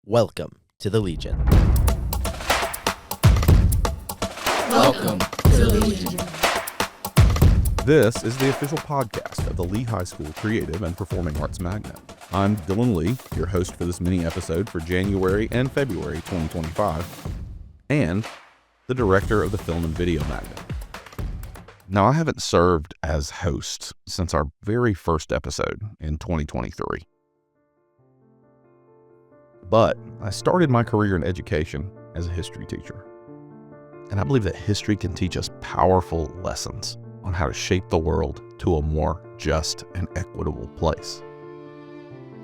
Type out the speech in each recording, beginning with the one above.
Welcome to the Legion. Welcome to the Legion. This is the official podcast of the Lee High School Creative and Performing Arts Magnet. I'm Dylan Lee, your host for this mini episode for January and February 2025, and the director of the Film and Video Magnet. Now, I haven't served as host since our very first episode in 2023. But I started my career in education as a history teacher. And I believe that history can teach us powerful lessons on how to shape the world to a more just and equitable place.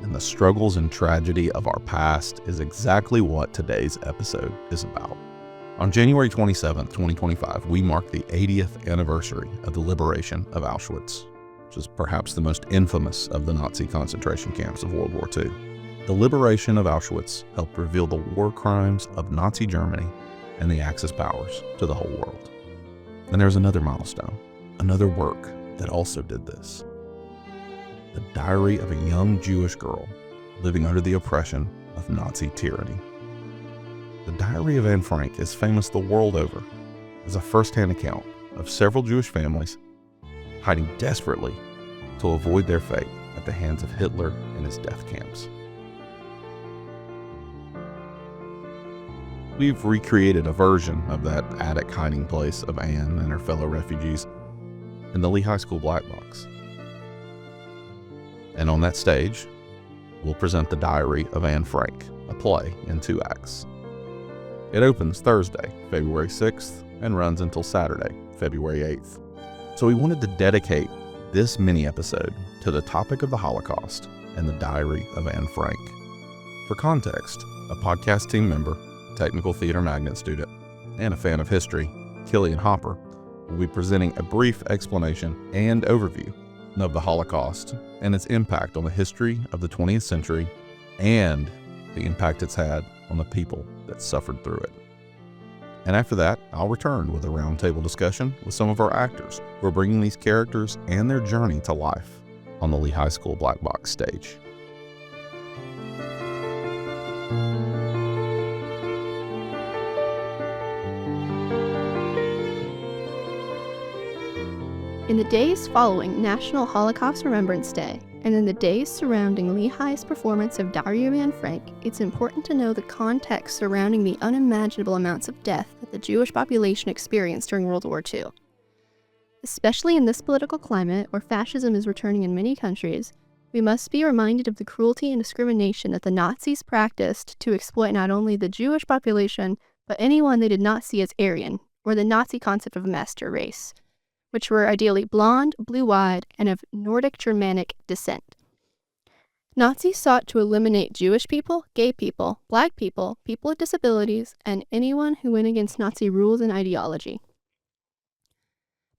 And the struggles and tragedy of our past is exactly what today's episode is about. On January 27th, 2025, we mark the 80th anniversary of the liberation of Auschwitz, which is perhaps the most infamous of the Nazi concentration camps of World War II. The liberation of Auschwitz helped reveal the war crimes of Nazi Germany and the Axis powers to the whole world. And there's another milestone, another work that also did this. The diary of a young Jewish girl living under the oppression of Nazi tyranny. The diary of Anne Frank is famous the world over as a first-hand account of several Jewish families hiding desperately to avoid their fate at the hands of Hitler and his death camps. We've recreated a version of that attic hiding place of Anne and her fellow refugees in the Lee High School Black Box. And on that stage, we'll present the Diary of Anne Frank, a play in 2 acts. It opens Thursday, February 6th, and runs until Saturday, February 8th. So we wanted to dedicate this mini-episode to the topic of the Holocaust and the Diary of Anne Frank. For context, a podcast team member, technical theater magnet student, and a fan of history, Killian Hopper, will be presenting a brief explanation and overview of the Holocaust and its impact on the history of the 20th century and the impact it's had on the people that suffered through it. And after that, I'll return with a roundtable discussion with some of our actors who are bringing these characters and their journey to life on the Lee High School Black Box stage. In the days following National Holocaust Remembrance Day, and in the days surrounding Lee High's performance of Diary of Anne Frank, it's important to know the context surrounding the unimaginable amounts of death that the Jewish population experienced during World War II. Especially in this political climate, where fascism is returning in many countries, we must be reminded of the cruelty and discrimination that the Nazis practiced to exploit not only the Jewish population, but anyone they did not see as Aryan, or the Nazi concept of a master race, which were ideally blonde, blue-eyed, and of Nordic Germanic descent. Nazis sought to eliminate Jewish people, gay people, black people, people with disabilities, and anyone who went against Nazi rules and ideology.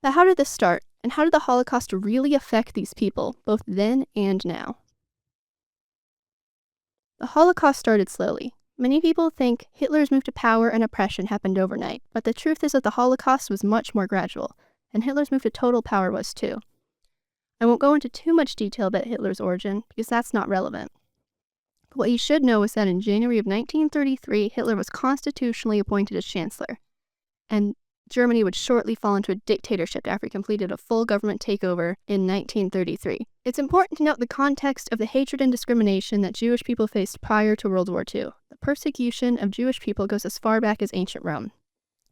But how did this start, and how did the Holocaust really affect these people, both then and now? The Holocaust started slowly. Many people think Hitler's move to power and oppression happened overnight, but the truth is that the Holocaust was much more gradual, and Hitler's move to total power was too. I won't go into too much detail about Hitler's origin, because that's not relevant. But what you should know is that in January of 1933, Hitler was constitutionally appointed as Chancellor, and Germany would shortly fall into a dictatorship after he completed a full government takeover in 1933. It's important to note the context of the hatred and discrimination that Jewish people faced prior to World War II. The persecution of Jewish people goes as far back as ancient Rome,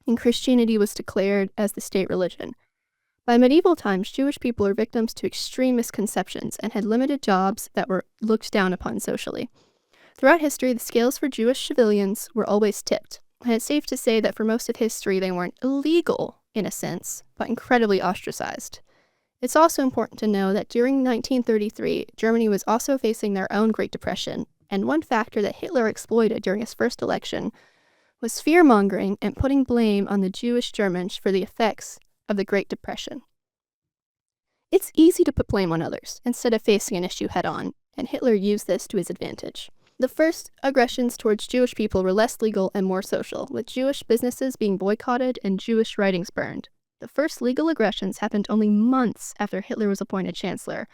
and Christianity was declared as the state religion. By medieval times, Jewish people were victims to extreme misconceptions and had limited jobs that were looked down upon socially. Throughout history, the scales for Jewish civilians were always tipped, and it's safe to say that for most of history they weren't illegal, in a sense, but incredibly ostracized. It's also important to know that during 1933, Germany was also facing their own Great Depression, and one factor that Hitler exploited during his first election was fear-mongering and putting blame on the Jewish Germans for the effects of the Great Depression. It's easy to put blame on others instead of facing an issue head-on, and Hitler used this to his advantage. The first aggressions towards Jewish people were less legal and more social, with Jewish businesses being boycotted and Jewish writings burned. The first legal aggressions happened only months after Hitler was appointed Chancellor,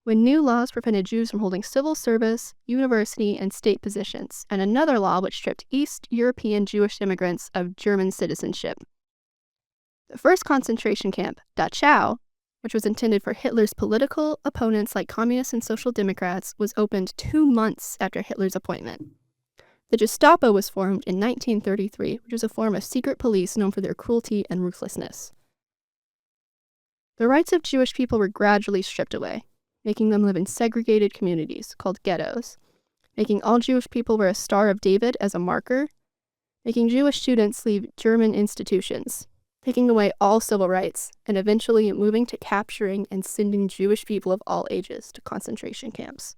when new laws prevented Jews from holding civil service, university, and state positions, and another law which stripped East European Jewish immigrants of German citizenship. The first concentration camp, Dachau, which was intended for Hitler's political opponents like communists and social democrats, was opened 2 months after Hitler's appointment. The Gestapo was formed in 1933, which was a form of secret police known for their cruelty and ruthlessness. The rights of Jewish people were gradually stripped away, making them live in segregated communities called ghettos, making all Jewish people wear a Star of David as a marker, making Jewish students leave German institutions, taking away all civil rights, and eventually moving to capturing and sending Jewish people of all ages to concentration camps.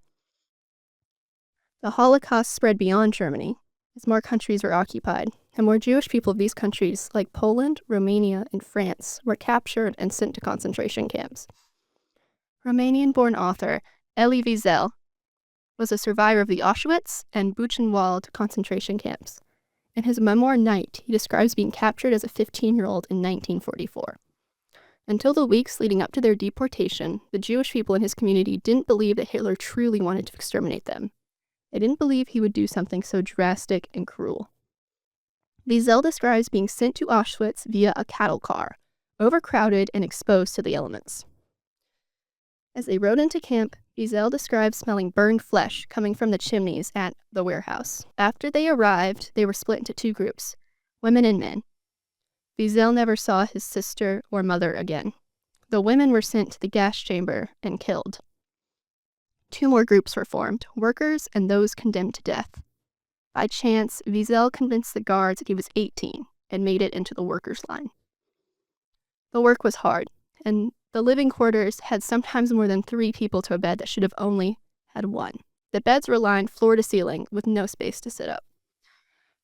The Holocaust spread beyond Germany, as more countries were occupied, and more Jewish people of these countries, like Poland, Romania, and France, were captured and sent to concentration camps. Romanian-born author Elie Wiesel was a survivor of the Auschwitz and Buchenwald concentration camps. In his memoir, Night, he describes being captured as a 15-year-old in 1944. Until the weeks leading up to their deportation, the Jewish people in his community didn't believe that Hitler truly wanted to exterminate them. They didn't believe he would do something so drastic and cruel. Wiesel describes being sent to Auschwitz via a cattle car, overcrowded and exposed to the elements. As they rode into camp, Wiesel describes smelling burned flesh coming from the chimneys at the warehouse. After they arrived, they were split into 2 groups, women and men. Wiesel never saw his sister or mother again. The women were sent to the gas chamber and killed. 2 more groups were formed, workers and those condemned to death. By chance, Wiesel convinced the guards that he was 18 and made it into the workers' line. The work was hard, and the living quarters had sometimes more than 3 people to a bed that should have only had 1. The beds were lined floor to ceiling with no space to sit up.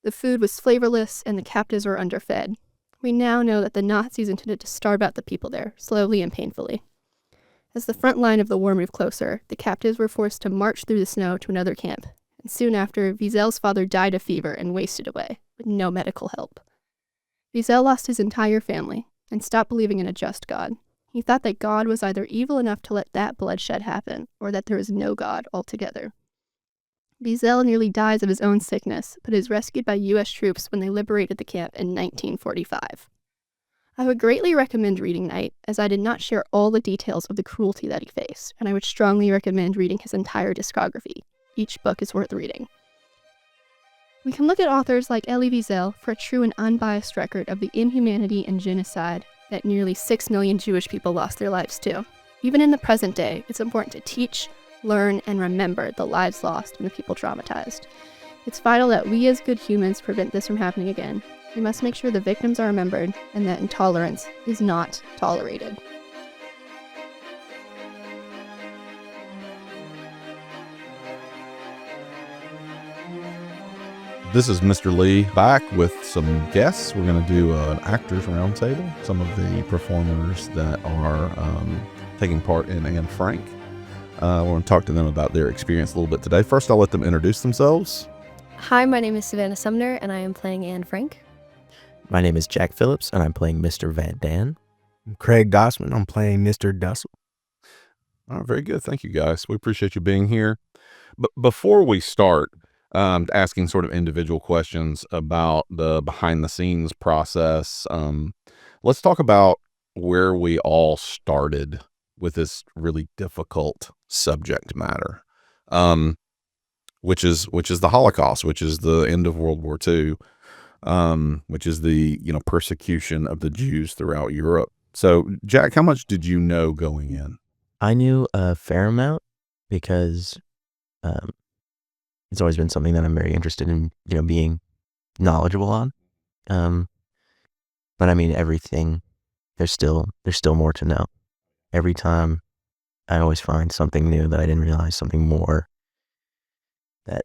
The food was flavorless and the captives were underfed. We now know that the Nazis intended to starve out the people there, slowly and painfully. As the front line of the war moved closer, the captives were forced to march through the snow to another camp, and soon after, Wiesel's father died of fever and wasted away, with no medical help. Wiesel lost his entire family and stopped believing in a just God. He thought that God was either evil enough to let that bloodshed happen, or that there was no God altogether. Wiesel nearly dies of his own sickness, but is rescued by U.S. troops when they liberated the camp in 1945. I would greatly recommend reading Night, as I did not share all the details of the cruelty that he faced, and I would strongly recommend reading his entire discography. Each book is worth reading. We can look at authors like Elie Wiesel for a true and unbiased record of the inhumanity and genocide that nearly 6 million Jewish people lost their lives to. Even in the present day, it's important to teach, learn, and remember the lives lost and the people traumatized. It's vital that we as good humans prevent this from happening again. We must make sure the victims are remembered and that intolerance is not tolerated. This is Mr. Lee back with some guests. We're going to do an actors roundtable. Some of the performers that are taking part in Anne Frank. I want to talk to them about their experience a little bit today. First, I'll let them introduce themselves. Hi, my name is Savannah Sumner, and I am playing Anne Frank. My name is Jack Phillips, and I'm playing Mr. Van Dan. Craig Gossman, I'm playing Mr. Dussel. All right, very good. Thank you, guys. We appreciate you being here. But before we start asking sort of individual questions about the behind-the-scenes process, let's talk about where we all started with this really difficult subject matter, which is the Holocaust, which is the end of World War II, which is the persecution of the Jews throughout Europe. So, Jack, how much did you know going in? I knew a fair amount because it's always been something that I'm very interested in, being knowledgeable on. But I mean, everything, there's still more to know. Every time I always find something new that I didn't realize, something more that,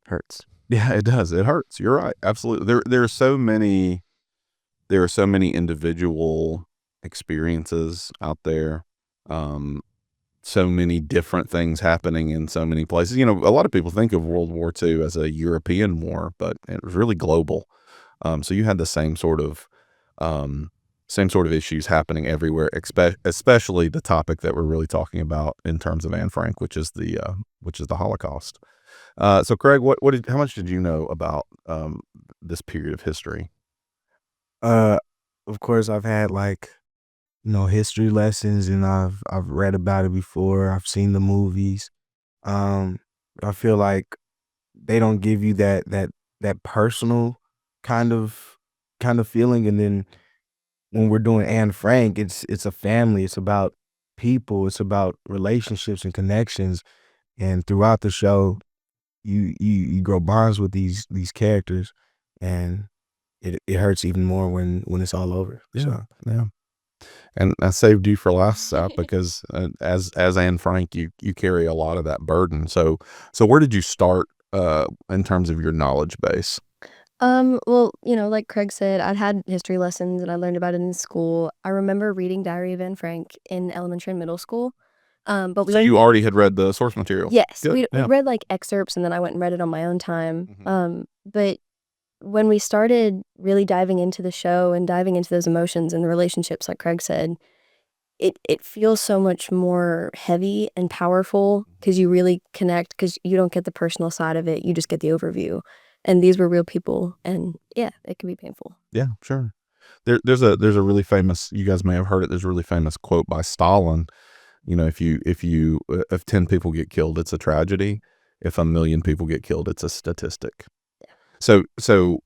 hurts. Yeah, it does. It hurts. You're right. Absolutely. There are so many individual experiences out there. So many different things happening in so many places. A lot of people think of World War II as a European war, but it was really global. So you had the same sort of same sort of issues happening everywhere, especially the topic that we're really talking about in terms of Anne Frank, which is the Holocaust. So Craig, how much did you know about this period of history? Of course, I've had history lessons, and I've read about it before. I've seen the movies. I feel like they don't give you that personal kind of feeling. And then when we're doing Anne Frank, it's a family. It's about people. It's about relationships and connections. And throughout the show, you grow bonds with these characters, and it hurts even more when it's all over. Yeah, So. yeah. And I saved you for last, Sap, because as Anne Frank, you carry a lot of that burden. So where did you start in terms of your knowledge base? Well, like Craig said, I'd had history lessons and I learned about it in school. I remember reading Diary of Anne Frank in elementary and middle school. But we So you already had read the source material? Yes, Good, we yeah. read like excerpts and then I went and read it on my own time. Mhm. But when we started really diving into the show and diving into those emotions and the relationships, like Craig said, it feels so much more heavy and powerful because you really connect, because you don't get the personal side of it, you just get the overview. And these were real people, and yeah, it can be painful. Yeah, sure. There's a really famous, you guys may have heard it, there's a really famous quote by Stalin. If 10 people get killed, it's a tragedy. If 1 million people get killed, it's a statistic. Yeah. So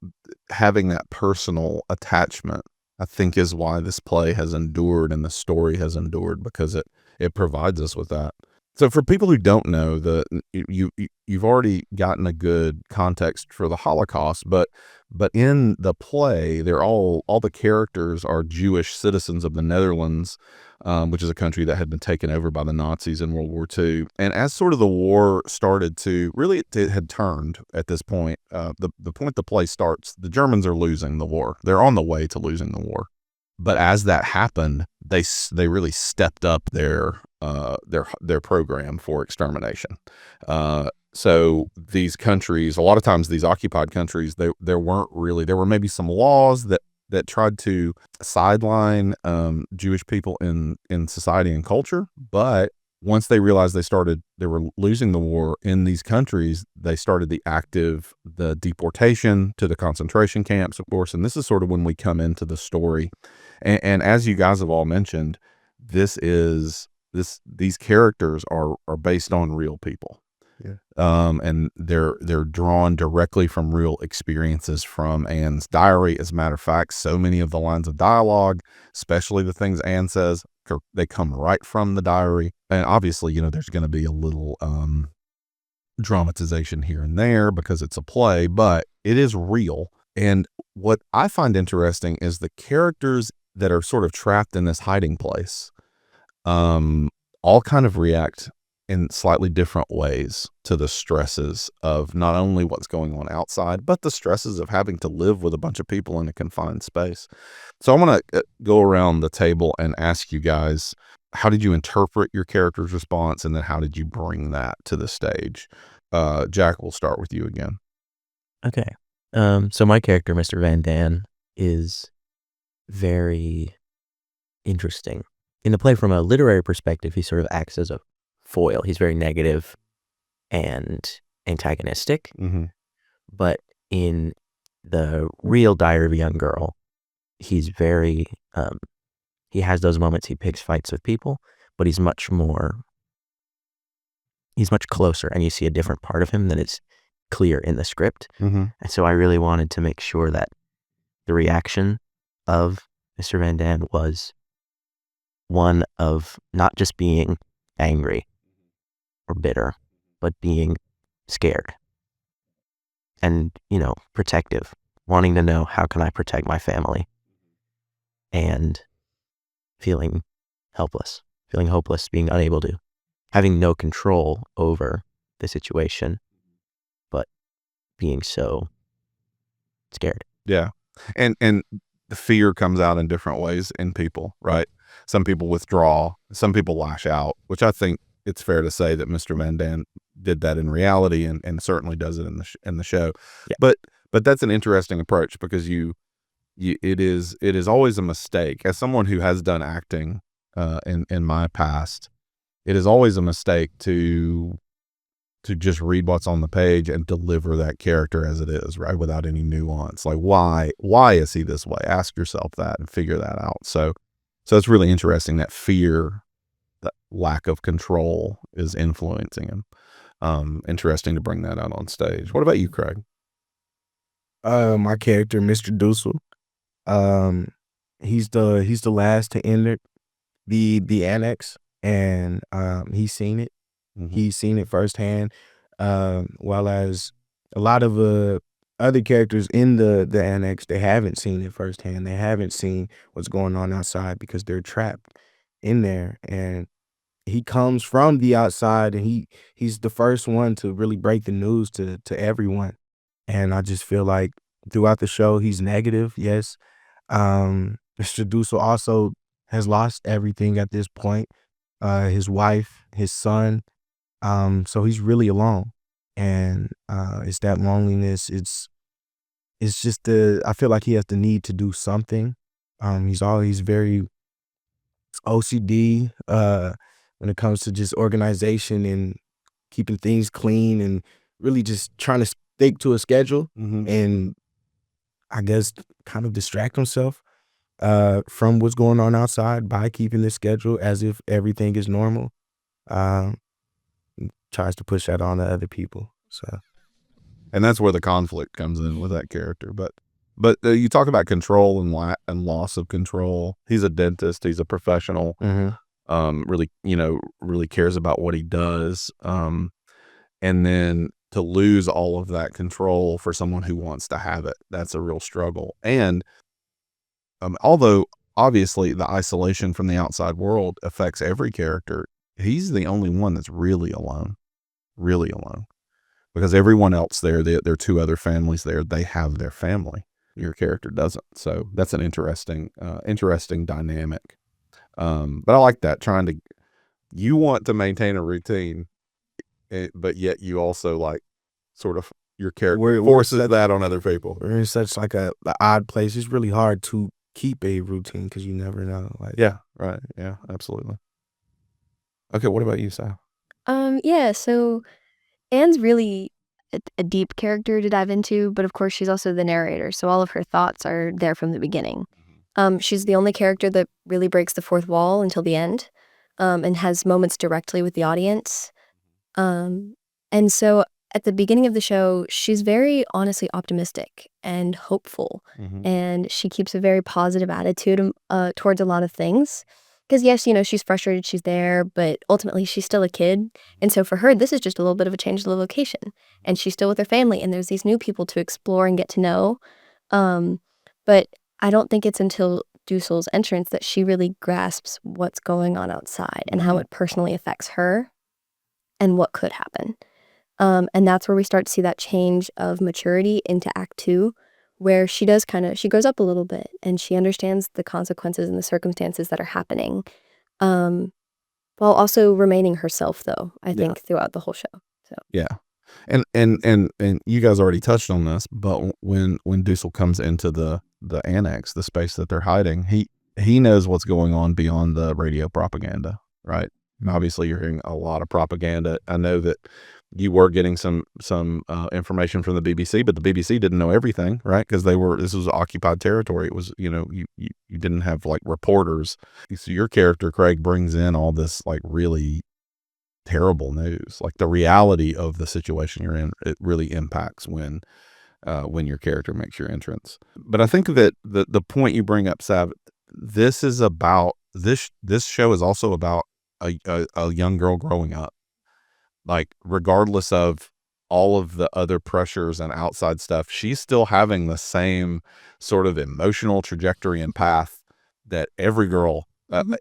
having that personal attachment, I think, is why this play has endured and the story has endured, because it provides us with that. So for people who don't know, you've already gotten a good context for the Holocaust, but in the play, all the characters are Jewish citizens of the Netherlands, which is a country that had been taken over by the Nazis in World War II. And as sort of the war started to really, it had turned at this point. The point the play starts, the Germans are losing the war. They're on the way to losing the war. But as that happened, they really stepped up their program for extermination. So these countries, a lot of times these occupied countries, there were maybe some laws that tried to sideline Jewish people in society and culture, but once they realized they were losing the war in these countries, they started the deportation to the concentration camps, of course. And this is sort of when we come into the story. And as you guys have all mentioned, these characters are based on real people. Yeah. And they're drawn directly from real experiences from Anne's diary. As a matter of fact, so many of the lines of dialogue, especially the things Anne says, they come right from the diary. And obviously, there's going to be a little dramatization here and there because it's a play, but it is real. And what I find interesting is the characters that are sort of trapped in this hiding place all kind of react in slightly different ways to the stresses of not only what's going on outside, but the stresses of having to live with a bunch of people in a confined space. So I'm going to go around the table and ask you guys, how did you interpret your character's response? And then how did you bring that to the stage? Jack, we'll start with you again. Okay. So my character, Mr. Van Daan, is very interesting. In the play, from a literary perspective, he sort of acts as a foil. He's very negative and antagonistic. Mm-hmm. But in the real Diary of a Young Girl, he's very, he has those moments, he picks fights with people, but he's much closer, and you see a different part of him that is clear in the script. Mm-hmm. And so I really wanted to make sure that the reaction of Mr. Van Daan was one of not just being angry or bitter, but being scared and, protective, wanting to know, how can I protect my family, and feeling hopeless, being unable to, having no control over the situation, but being so scared. Yeah. And the fear comes out in different ways in people, right? Some people withdraw, some people lash out, which I think it's fair to say that Mr. Van Daan did that in reality and certainly does it in the show. Yeah. But that's an interesting approach, because you it is always a mistake. As someone who has done acting in my past, it is always a mistake to just read what's on the page and deliver that character as it is, right, without any nuance. Like, why is he this way? Ask yourself that and figure that out. So it's really interesting that fear, that lack of control, is influencing him. Interesting to bring that out on stage. What about you, Craig? My character, Mr. Dussel, he's the last to enter the annex, and he's seen it. Mhm. He's seen it firsthand. While as a lot of other characters in the annex, they haven't seen it firsthand. They haven't seen what's going on outside because they're trapped in there. And he comes from the outside, and he's the first one to really break the news to everyone. And I just feel like throughout the show, he's negative, yes. Mr. Dussel also has lost everything at this point. His wife, his son. So he's really alone. And it's that loneliness. It's just I feel like he has the need to do something. He's always very OCD when it comes to just organization and keeping things clean, and really just trying to stick to a schedule, and I guess kind of distract himself from what's going on outside by keeping the schedule as if everything is normal. Tries to push that on to other people. So, and that's where the conflict comes in with that character. But you talk about control and loss of control. He's a dentist. He's a professional. Really cares about what he does. And then to lose all of that control for someone who wants to have it, that's a real struggle. And although obviously the isolation from the outside world affects every character, he's the only one that's really alone, because everyone else there are two other families there. They have their family. Your character doesn't. So that's an interesting dynamic. But I like that, you want to maintain a routine, but yet you also like sort of your character forces that on other people. We're in such like a odd place. It's really hard to keep a routine because you never know. Like, yeah, right. Yeah, absolutely. Okay, what about you, Sal? Yeah, so Anne's really a deep character to dive into, but of course she's also the narrator, so all of her thoughts are there from the beginning. She's the only character that really breaks the fourth wall until the end, and has moments directly with the audience. And so at the beginning of the show, she's very honestly optimistic and hopeful, and she keeps a very positive attitude towards a lot of things. Because yes, she's frustrated she's there, but ultimately she's still a kid. And so for her, this is just a little bit of a change of the location. And she's still with her family, and there's these new people to explore and get to know. But I don't think it's until Dussel's entrance that she really grasps what's going on outside and how it personally affects her and what could happen. And that's where we start to see that change of maturity into Act 2, where she does she grows up a little bit, and she understands the consequences and the circumstances that are happening, while also remaining herself, though, I think, throughout the whole show. So yeah. And you guys already touched on this, but when Dussel comes into the annex, the space that they're hiding, he knows what's going on beyond the radio propaganda, right? Obviously, you're hearing a lot of propaganda. I know that you were getting some information from the BBC, but the BBC didn't know everything, right? Because this was occupied territory. It was, you didn't have like reporters. So your character, Craig, brings in all this like really terrible news, like the reality of the situation you're in. It really impacts when your character makes your entrance. But I think that the point you bring up, Sav, this show is also about a young girl growing up. Like, regardless of all of the other pressures and outside stuff, she's still having the same sort of emotional trajectory and path that every girl,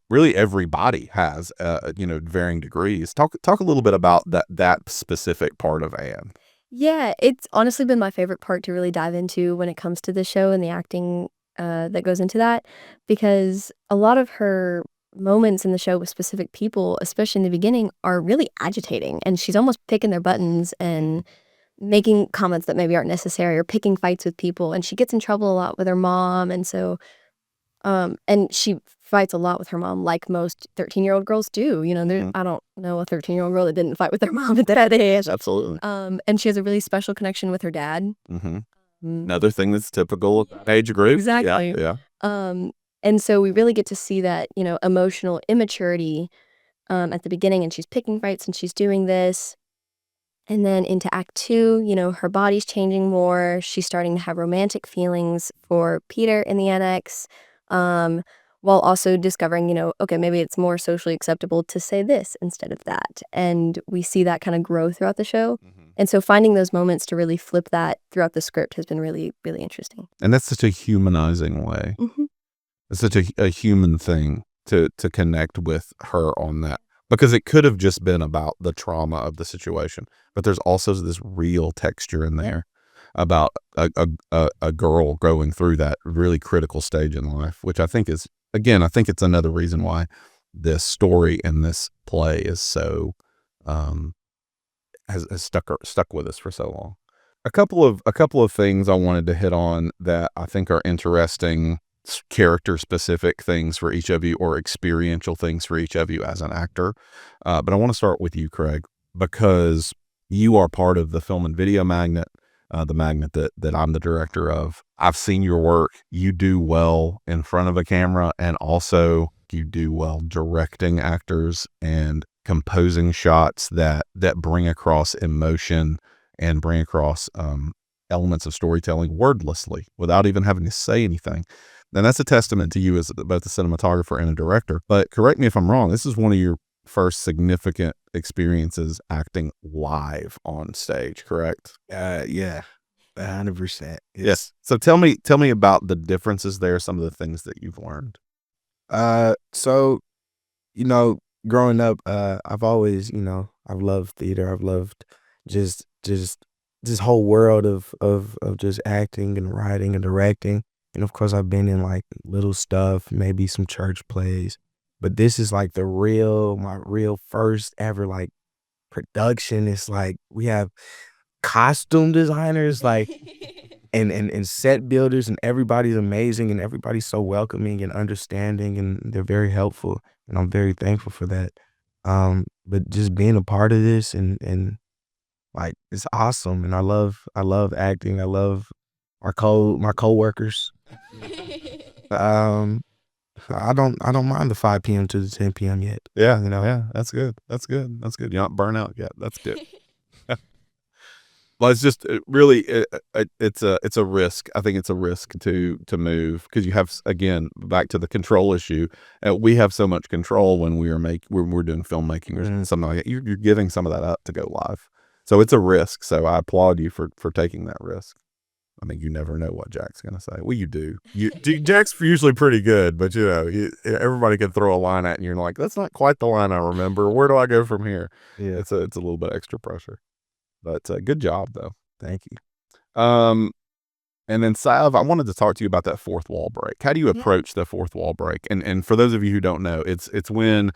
really everybody has, varying degrees. Talk a little bit about that specific part of Anne. yeah, it's honestly been my favorite part to really dive into when it comes to the show and the acting that goes into that, because a lot of her moments in the show with specific people, especially in the beginning, are really agitating, and she's almost picking their buttons and making comments that maybe aren't necessary or picking fights with people. And she gets in trouble a lot with her mom. And so, and she fights a lot with her mom like most 13-year-old girls do. You know, I don't know a 13-year-old girl that didn't fight with their mom at that age. Absolutely. And she has a really special connection with her dad. Another thing that's typical of that age group. Exactly. Yeah. And so we really get to see that, you know, emotional immaturity at the beginning, and she's picking fights and she's doing this. And then into Act 2, you know, her body's changing more. She's starting to have romantic feelings for Peter in the annex, while also discovering, you know, okay, maybe it's more socially acceptable to say this instead of that. And we see that kind of grow throughout the show. And so finding those moments to really flip that throughout the script has been really, really interesting. And that's such a humanizing way. It's such a human thing to connect with her on that. Because it could have just been about the trauma of the situation, but there's also this real texture in there about a girl going through that really critical stage in life, which I think is, again, I think it's another reason why this story and this play is so has stuck with us for so long. A couple of things I wanted to hit on that I think are interesting, character specific things for each of you, or experiential things for each of you as an actor. But I want to start with you, Craig, because you are part of the Film and Video Magnet, the magnet that I'm the director of. I've seen your work. You do well in front of a camera, and also you do well directing actors and composing shots that bring across emotion and bring across elements of storytelling wordlessly without even having to say anything. And that's a testament to you as both a cinematographer and a director. But correct me if I'm wrong, this is one of your first significant experiences acting live on stage, correct? Yeah, 100%. Yes. So tell me about the differences there, some of the things that you've learned. So, you know, growing up, I've always, you know, I've loved theater. I've loved just this whole world of just acting and writing and directing. And of course, I've been in like little stuff, maybe some church plays, but this is like my real first ever like production. It's like we have costume designers, like, and set builders, and everybody's amazing, and everybody's so welcoming and understanding, and they're very helpful, and I'm very thankful for that. But just being a part of this and like it's awesome, and I love acting. I love my coworkers. I don't mind the 5 p.m. to the 10 p.m. yet. Yeah, you know. Yeah, that's good. You're not burnt out yet. That's good. Well, it's just really it's a risk. I think it's a risk to move, because you have, again, back to the control issue. We have so much control when we're doing filmmaking or something like that. You're giving some of that up to go live, so it's a risk. So I applaud you for taking that risk. I mean, you never know what Jack's going to say. Well, you do. Jack's usually pretty good, but you know, everybody can throw a line at you, and you're like, that's not quite the line I remember. Where do I go from here? Yeah, It's a little bit extra pressure, but good job though. thank you. And then Sav, I wanted to talk to you about that fourth wall break. How do you approach the fourth wall break? And for those of you who don't know, it's when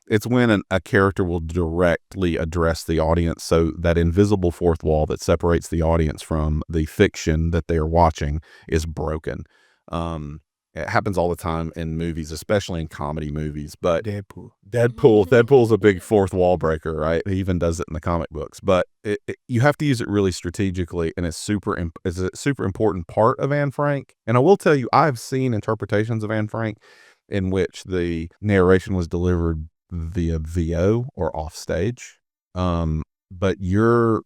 a character will directly address the audience. So that invisible fourth wall that separates the audience from the fiction that they are watching is broken. It happens all the time in movies, especially in comedy movies. But Deadpool's a big fourth wall breaker, right? He even does it in the comic books. But you have to use it really strategically, and it's a super important part of Anne Frank. And I will tell you, I've seen interpretations of Anne Frank in which the narration was delivered via VO or off stage. But you're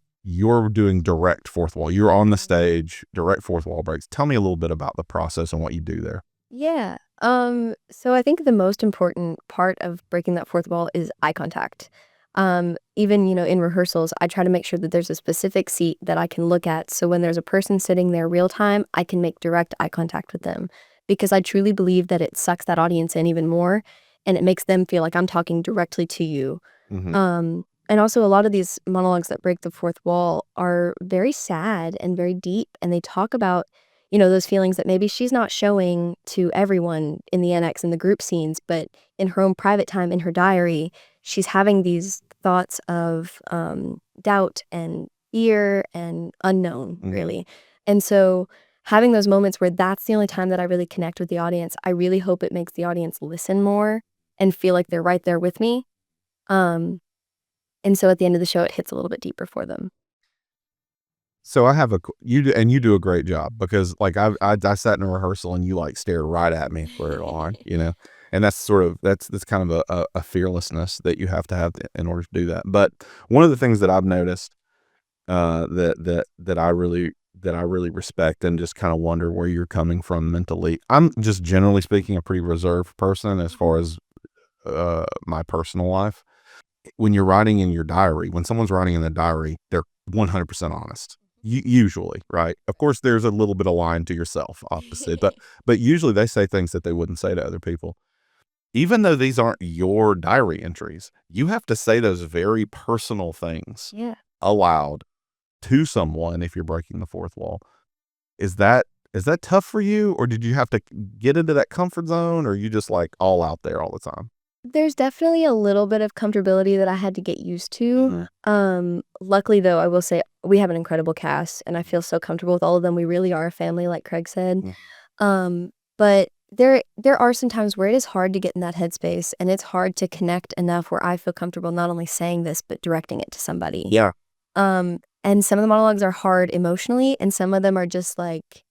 doing direct fourth wall. You're on the stage, direct fourth wall breaks. Tell me a little bit about the process and what you do there. Yeah. So I think the most important part of breaking that fourth wall is eye contact. Even, you know, in rehearsals, I try to make sure that there's a specific seat that I can look at. So when there's a person sitting there real time, I can make direct eye contact with them, because I truly believe that it sucks that audience in even more, and it makes them feel like I'm talking directly to you. And also a lot of these monologues that break the fourth wall are very sad and very deep, and they talk about, you know, those feelings that maybe she's not showing to everyone in the annex and the group scenes, but in her own private time, in her diary, she's having these thoughts of doubt and, fear and unknown, really. And so having those moments where that's the only time that I really connect with the audience, I really hope it makes the audience listen more and feel like they're right there with me. And so at the end of the show, it hits a little bit deeper for them. So I have you do a great job, because like I sat in a rehearsal and you like stared right at me for it on, and that's kind of a fearlessness that you have to have in order to do that. But one of the things that I've noticed that I really respect and just kind of wonder where you're coming from mentally. I'm just generally speaking a pretty reserved person as far as my personal life. When you're writing in your diary, when someone's writing in the diary, they're 100% honest. Usually, right? Of course, there's a little bit of lying to yourself, opposite, but usually they say things that they wouldn't say to other people. Even though these aren't your diary entries, you have to say those very personal things aloud to someone if you're breaking the fourth wall. Is that tough for you, or did you have to get into that comfort zone, or are you just like all out there all the time? There's definitely a little bit of comfortability that I had to get used to. Luckily, though, I will say we have an incredible cast, and I feel so comfortable with all of them. We really are a family, like Craig said. But there are some times where it is hard to get in that headspace, and it's hard to connect enough where I feel comfortable not only saying this, but directing it to somebody. Yeah. And some of the monologues are hard emotionally, and some of them are just like,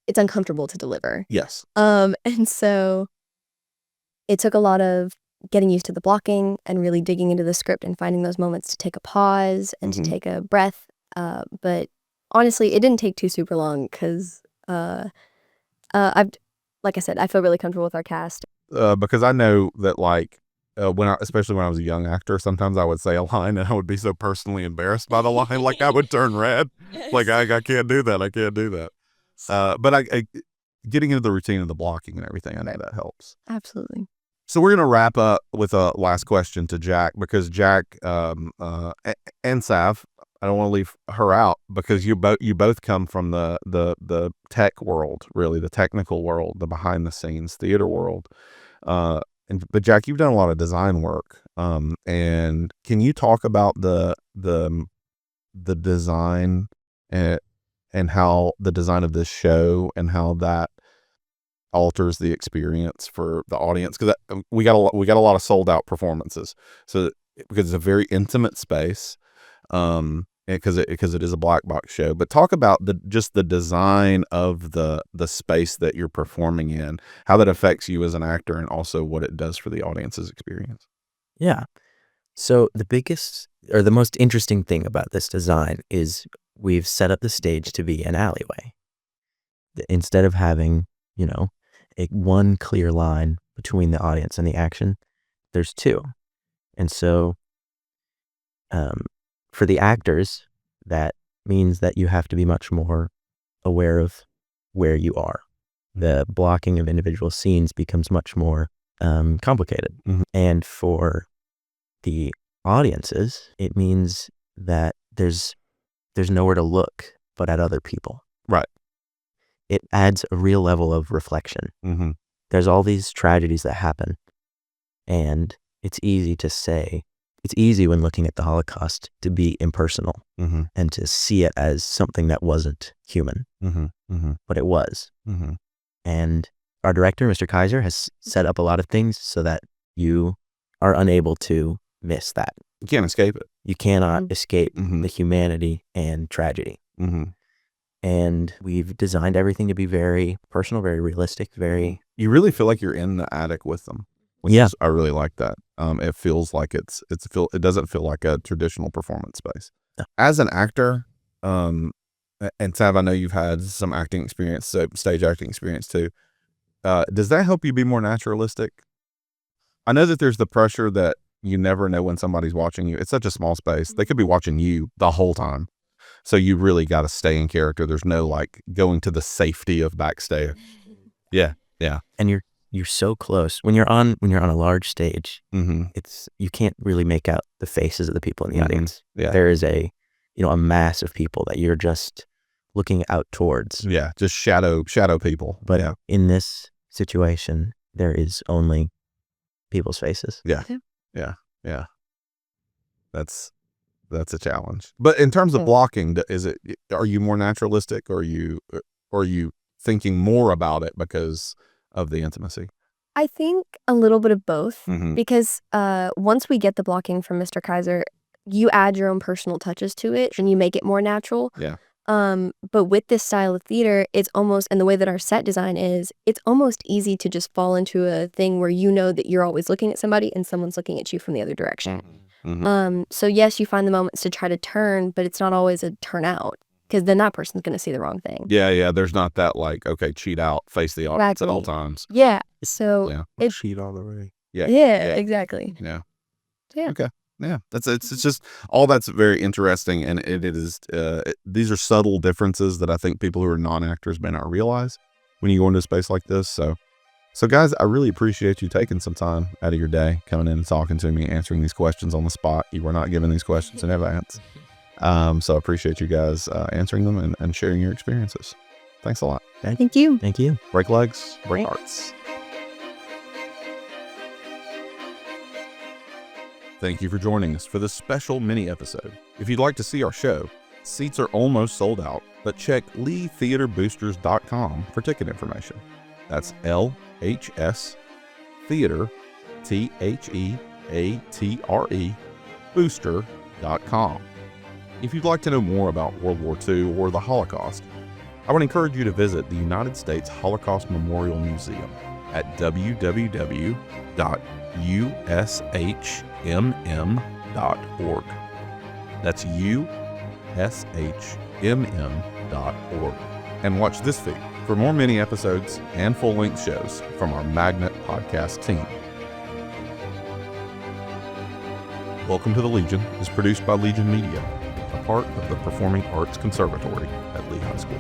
it's uncomfortable to deliver. Yes. And so it took a lot of getting used to the blocking and really digging into the script and finding those moments to take a pause and to take a breath. But honestly, it didn't take too super long, because like I said, I feel really comfortable with our cast. Because I know that, like, especially when I was a young actor, sometimes I would say a line and I would be so personally embarrassed by the line, like I would turn red. Like I can't do that. I can't do that. But I getting into the routine of the blocking and everything, I know that helps. Absolutely. So we're going to wrap up with a last question to Jack, because Jack and Sav, I don't want to leave her out, because you both come from the tech world, really, the technical world, the behind the scenes theater world. But Jack, you've done a lot of design work. And can you talk about the design and how the design of this show and how that alters the experience for the audience? Because we got a lot of sold out performances, so because it's a very intimate space, because it is a black box show. But talk about the design of the space that you're performing in, how that affects you as an actor, and also what it does for the audience's experience. Yeah. So the biggest or the most interesting thing about this design is we've set up the stage to be an alleyway. Instead of having, one clear line between the audience and the action, there's two. And so for the actors, that means that you have to be much more aware of where you are. The blocking of individual scenes becomes much more complicated. And for the audiences, it means that there's nowhere to look but at other people. Right. It adds a real level of reflection. There's all these tragedies that happen, and it's easy when looking at the Holocaust to be impersonal and to see it as something that wasn't human, but it was. And our director, Mr. Kaiser, has set up a lot of things so that you are unable to miss that. You can't escape it. You cannot escape the humanity and tragedy. And we've designed everything to be very personal, very realistic, very... You really feel like you're in the attic with them. I really like that. It feels like it doesn't feel like a traditional performance space. No. As an actor, and Sav, I know you've had some acting experience, so stage acting experience too. Does that help you be more naturalistic? I know that there's the pressure that you never know when somebody's watching you. It's such a small space. They could be watching you the whole time. So you really got to stay in character. There's no like going to the safety of backstage. Yeah. And you're so close when you're on a large stage. You can't really make out the faces of the people in the audience. Yeah. There is a mass of people that you're just looking out towards. Yeah, just shadow people. But in this situation, there is only people's faces. Yeah. That's That's a challenge. But in terms of Yeah. blocking, are you more naturalistic, or are you thinking more about it because of the intimacy? I think a little bit of both, Mhm. because once we get the blocking from Mr. Kaiser, you add your own personal touches to it and you make it more natural. Yeah. But with this style of theater, it's almost, and the way that our set design is, it's almost easy to just fall into a thing where you know that you're always looking at somebody and someone's looking at you from the other direction. Mhm. So yes, you find the moments to try to turn, but it's not always a turn out, because then that person's going to see the wrong thing. Yeah. There's not that like, okay, cheat out, face the audience at all Exactly. times. Yeah. So Yeah. it, Cheat all the way. yeah, exactly. Yeah. Yeah. Okay. Yeah. It's just all that's very interesting, and it is these are subtle differences that I think people who are non-actors may not realize when you go into a space like this. So guys, I really appreciate you taking some time out of your day, coming in and talking to me, answering these questions on the spot. You were not given these questions in advance. So I appreciate you guys answering them and sharing your experiences. Thanks a lot. Thank you. Thank you. Break legs, break hearts. Thank you for joining us for this special mini episode. If you'd like to see our show, seats are almost sold out, but check leetheaterboosters.com for ticket information. That's LHS Theater, THEATRE, booster.com. If you'd like to know more about World War II or the Holocaust, I would encourage you to visit the United States Holocaust Memorial Museum at www.ushmm.org. That's ushmm.org. And watch this feed for more mini episodes and full-length shows from our Magnet podcast team. Welcome to the Legion is produced by Legion Media, a part of the Performing Arts Conservatory at Lee High School.